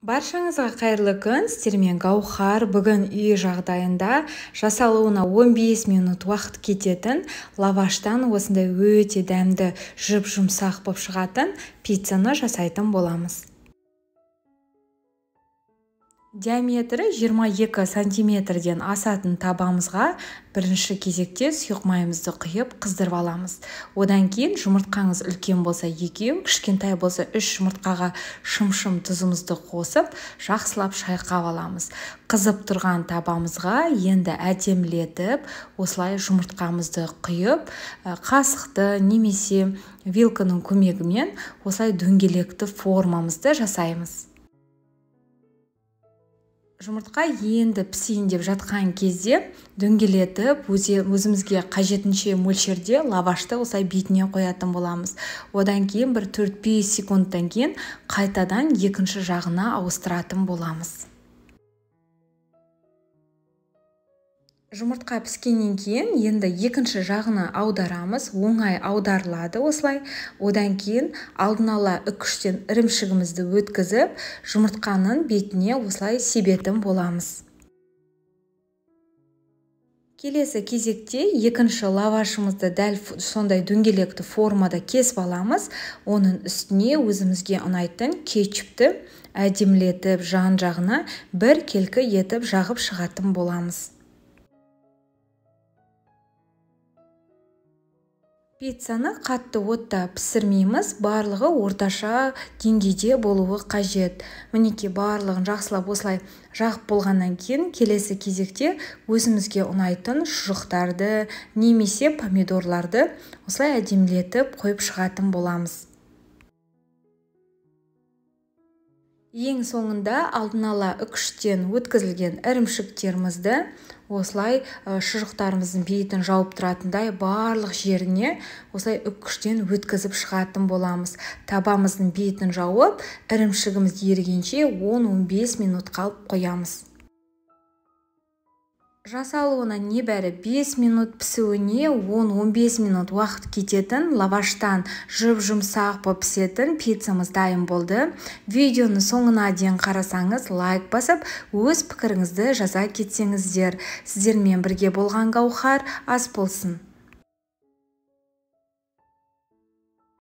Баршаңызға қайырлы күн. Сіздермен Гаухар. Бүгін үй жағдайында жасалуына 15 минут уақыт кететін лаваштан осындай өте дәмді жұп-жұмсақ болып шығатын пиццаны жасайтын боламыз. Диаметрі 22 сантиметрден асатын табамызға бірінші кезекте сұйық майымызды құйып қыздырып аламыз. Одан кейін жұмыртқаңыз үлкен болса 2, кішкентай болса 3 жұмыртқаға шым-шым тұзымызды қосып, жақсылап шайқап аламыз. Қызып тұрған табамызға енді әдемілетіп, осылай жұмыртқамызды құйып, қасықты немесе вилканың көмегімен осылай дөңгелекті формамызды жасаймыз. Жұмыртқа енді пісейін деп жатқан кезде дөңгелетіп, өзімізге қажетінше мөлшерде лавашты осылай бетіне қоятын боламыз. Одан кейін бір 4-5 секундтан кейін қайтадан екінші жағына ауыстыратын боламыз. Жұмыртқа піскеннен кейін енді екінші жағына аударамыз. Оңай аударылады осылай. Одан кейін алдын ала үккіштен ірімшігімізді өткізіп, жұмыртқаның бетіне осылай себетін боламыз. Келесі кезекте екінші лавашымызды дәл сондай дөңгелекті формада кесіп аламыз. Оның үстіне өзімізге ұнайтын кетчупты әдемілетіп, жан-жағына бір келкі етіп жағып шығатын боламыз. Пиццаны қатты отта пісірмейміз, барлығы орташа деңгейде болуы қажет. Мінекей барлығын жақсылап осылай жағып болғаннан кейін келесі кезекте өзімізге ұнайтын шұжықтарды немесе помидорларды осылай әдемілетіп қойып шығатын боламыз. Ең соңында алдын ала үккіштен өткізілген ірімшіктерімізді осылай шұжықтарымыздың бетін жауып тұратындай барлық жеріне осылай үккіштен өткізіп шығатын боламыз. Табамыздың бетін жауып, ірімшігіміз ерігенше 10-15 минут қалып қоямыз. Жасалуына небәрі 5 минут, пісуіне 10-15 минут уақыт кететін лаваштан жұп-жұмсақ болып пісетін пиццамыз дайын болды. Видеоны соңына дейін қарасаңыз, лайк басып, өз пікіріңізді жаза кетсеңіздер. Сіздермен бірге болған Гаухар ас болсын.